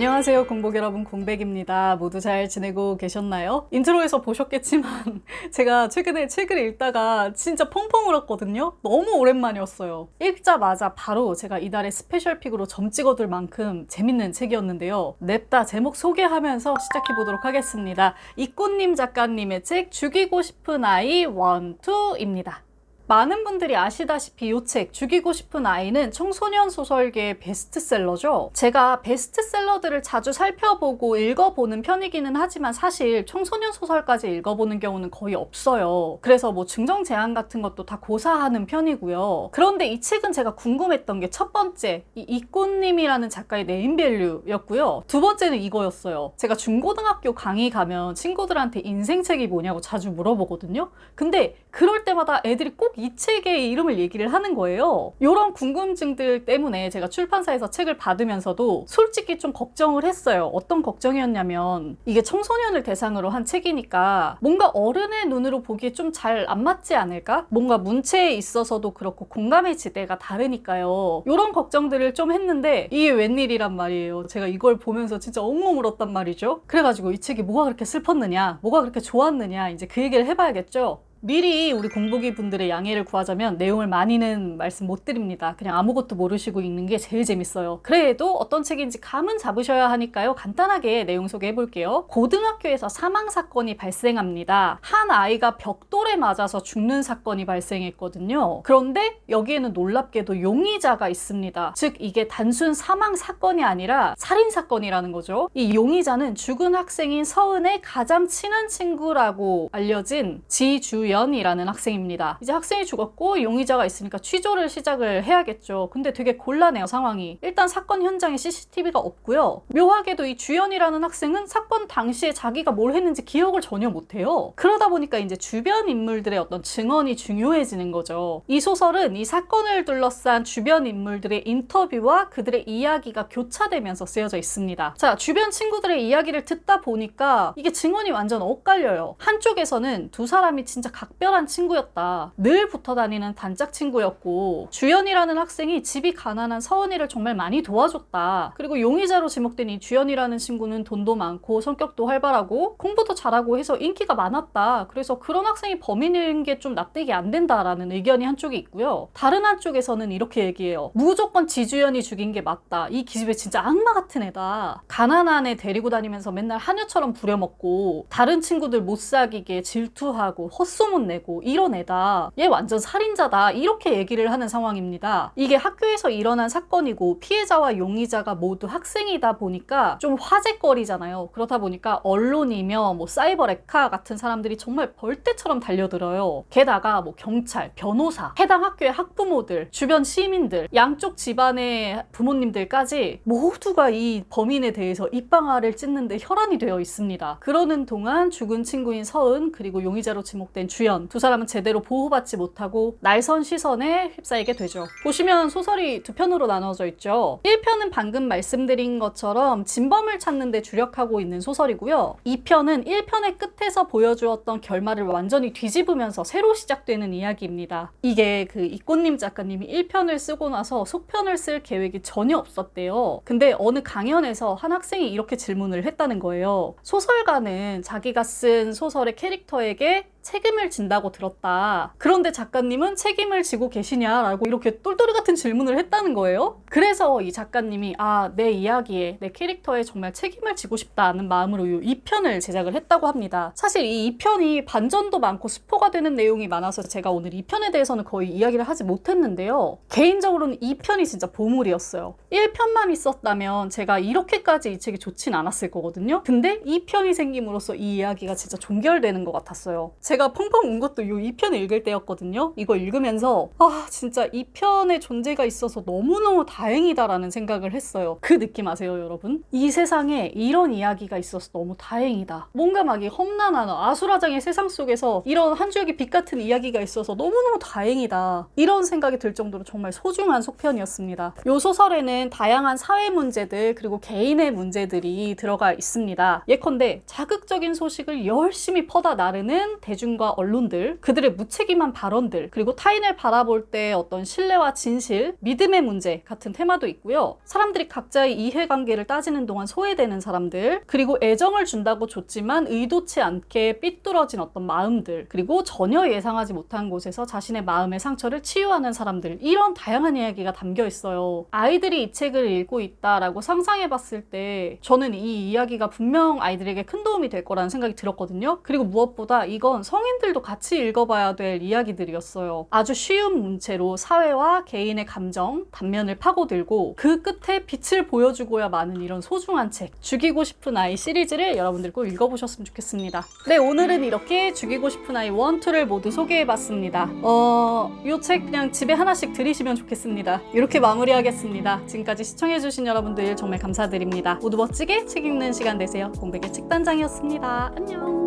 안녕하세요, 공복 여러분. 공백입니다. 모두 잘 지내고 계셨나요? 인트로에서 보셨겠지만 제가 최근에 책을 읽다가 진짜 펑펑 울었거든요. 너무 오랜만이었어요. 읽자마자 바로 제가 이달의 스페셜픽으로 점 찍어둘 만큼 재밌는 책이었는데요. 냅다 제목 소개하면서 시작해보도록 하겠습니다. 이꽃님 작가님의 책 죽이고 싶은 아이 1, 2입니다. 많은 분들이 아시다시피 이 책 죽이고 싶은 아이는 청소년 소설계의 베스트셀러죠. 제가 베스트셀러들을 자주 살펴보고 읽어보는 편이기는 하지만 사실 청소년 소설까지 읽어보는 경우는 거의 없어요. 그래서 뭐 증정 제한 같은 것도 다 고사하는 편이고요. 그런데 이 책은 제가 궁금했던 게 첫 번째, 이 이꽃님이라는 작가의 네임밸류였고요. 두 번째는 이거였어요. 제가 중고등학교 강의 가면 친구들한테 인생책이 뭐냐고 자주 물어보거든요. 근데 그럴 때마다 애들이 꼭 이 책의 이름을 얘기를 하는 거예요. 이런 궁금증들 때문에 제가 출판사에서 책을 받으면서도 솔직히 좀 걱정을 했어요. 어떤 걱정이었냐면 이게 청소년을 대상으로 한 책이니까 뭔가 어른의 눈으로 보기에 좀 잘 안 맞지 않을까? 뭔가 문체에 있어서도 그렇고 공감의 지대가 다르니까요. 이런 걱정들을 좀 했는데 이게 웬일이란 말이에요. 제가 이걸 보면서 진짜 엉엉 울었단 말이죠. 그래가지고 이 책이 뭐가 그렇게 슬펐느냐, 뭐가 그렇게 좋았느냐, 이제 그 얘기를 해봐야겠죠. 미리 우리 공부기 분들의 양해를 구하자면 내용을 많이는 말씀 못 드립니다. 그냥 아무것도 모르시고 읽는 게 제일 재밌어요. 그래도 어떤 책인지 감은 잡으셔야 하니까요. 간단하게 내용 소개해 볼게요. 고등학교에서 사망 사건이 발생합니다. 한 아이가 벽돌에 맞아서 죽는 사건이 발생했거든요. 그런데 여기에는 놀랍게도 용의자가 있습니다. 즉 이게 단순 사망 사건이 아니라 살인 사건이라는 거죠. 이 용의자는 죽은 학생인 서은의 가장 친한 친구라고 알려진 지주연이라는 학생입니다. 이제 학생이 죽었고 용의자가 있으니까 취조를 시작을 해야겠죠. 근데 되게 곤란해요, 상황이. 일단 사건 현장에 CCTV가 없고요. 묘하게도 이 주연이라는 학생은 사건 당시에 자기가 뭘 했는지 기억을 전혀 못해요. 그러다 보니까 이제 주변 인물들의 어떤 증언이 중요해지는 거죠. 이 소설은 이 사건을 둘러싼 주변 인물들의 인터뷰와 그들의 이야기가 교차되면서 쓰여져 있습니다. 자, 주변 친구들의 이야기를 듣다 보니까 이게 증언이 완전 엇갈려요. 한쪽에서는 두 사람이 진짜 각별한 친구였다. 늘 붙어 다니는 단짝 친구였고 주연이라는 학생이 집이 가난한 서은이를 정말 많이 도와줬다. 그리고 용의자로 지목된 이 주연이라는 친구는 돈도 많고 성격도 활발하고 공부도 잘하고 해서 인기가 많았다. 그래서 그런 학생이 범인인 게 좀 납득이 안 된다라는 의견이 한쪽에 있고요. 다른 한쪽에서는 이렇게 얘기해요. 무조건 지주연이 죽인 게 맞다. 이 기집애 진짜 악마 같은 애다. 가난한 애 데리고 다니면서 맨날 하녀처럼 부려먹고 다른 친구들 못 사귀게 질투하고 헛소문 내고 이런 애다. 얘 완전 살인자다. 이렇게 얘기를 하는 상황입니다. 이게 학교에서 일어난 사건이고 피해자와 용의자가 모두 학생이다 보니까 좀 화제거리잖아요. 그렇다 보니까 언론이며 뭐 사이버 레카 같은 사람들이 정말 벌떼처럼 달려들어요. 게다가 뭐 경찰, 변호사, 해당 학교의 학부모들, 주변 시민들, 양쪽 집안의 부모님들까지 모두가 이 범인에 대해서 입방아를 찢는데 혈안이 되어 있습니다. 그러는 동안 죽은 친구인 서은 그리고 용의자로 지목된 주연 두 사람은 제대로 보호받지 못하고 날선 시선에 휩싸이게 되죠. 보시면 소설이 두 편으로 나눠져 있죠. 1편은 방금 말씀드린 것처럼 진범을 찾는 데 주력하고 있는 소설이고요. 2편은 1편의 끝에서 보여주었던 결말을 완전히 뒤집으면서 새로 시작되는 이야기입니다. 이게 그 이꽃님 작가님이 1편을 쓰고 나서 속편을 쓸 계획이 전혀 없었대요. 근데 어느 강연에서 한 학생이 이렇게 질문을 했다는 거예요. 소설가는 자기가 쓴 소설의 캐릭터에게 책임을 진다고 들었다. 그런데 작가님은 책임을 지고 계시냐라고 이렇게 똘똘이 같은 질문을 했다는 거예요. 그래서 이 작가님이 내 이야기에 내 캐릭터에 정말 책임을 지고 싶다는 마음으로 이 2편을 제작을 했다고 합니다. 사실 이 2편이 반전도 많고 스포가 되는 내용이 많아서 제가 오늘 2편에 대해서는 거의 이야기를 하지 못했는데요. 개인적으로는 2편이 진짜 보물이었어요. 1편만 있었다면 제가 이렇게까지 이 책이 좋진 않았을 거거든요. 근데 2편이 생김으로써 이 이야기가 진짜 종결되는 것 같았어요. 제가 펑펑 운 것도 이 2편을 읽을 때였거든요. 이거 읽으면서 진짜 2편의 존재가 있어서 너무너무 다행이다라는 생각을 했어요. 그 느낌 아세요, 여러분? 이 세상에 이런 이야기가 있어서 너무 다행이다. 뭔가 막 이 험난한 아수라장의 세상 속에서 이런 한 줄기 빛 같은 이야기가 있어서 너무너무 다행이다. 이런 생각이 들 정도로 정말 소중한 속편이었습니다. 이 소설에는 다양한 사회 문제들 그리고 개인의 문제들이 들어가 있습니다. 예컨대 자극적인 소식을 열심히 퍼다 나르는 대중과 언론들, 그들의 무책임한 발언들, 그리고 타인을 바라볼 때 어떤 신뢰와 진실, 믿음의 문제 같은 테마도 있고요. 사람들이 각자의 이해관계를 따지는 동안 소외되는 사람들, 그리고 애정을 준다고 줬지만 의도치 않게 삐뚤어진 어떤 마음들, 그리고 전혀 예상하지 못한 곳에서 자신의 마음의 상처를 치유하는 사람들, 이런 다양한 이야기가 담겨 있어요. 아이들이 이 책을 읽고 있다라고 상상해봤을 때 저는 이 이야기가 분명 아이들에게 큰 도움이 될 거라는 생각이 들었거든요. 그리고 무엇보다 이건 성인들도 같이 읽어봐야 될 이야기들이었어요. 아주 쉬운 문체로 사회와 개인의 감정, 단면을 파고들고 그 끝에 빛을 보여주고야 마는 이런 소중한 책, 죽이고 싶은 아이 시리즈를 여러분들 꼭 읽어보셨으면 좋겠습니다. 네, 오늘은 이렇게 죽이고 싶은 아이 1, 2를 모두 소개해봤습니다. 이 책 그냥 집에 하나씩 들이시면 좋겠습니다. 이렇게 마무리하겠습니다. 지금까지 시청해주신 여러분들 정말 감사드립니다. 모두 멋지게 책 읽는 시간 되세요. 공백의 책단장이었습니다. 안녕.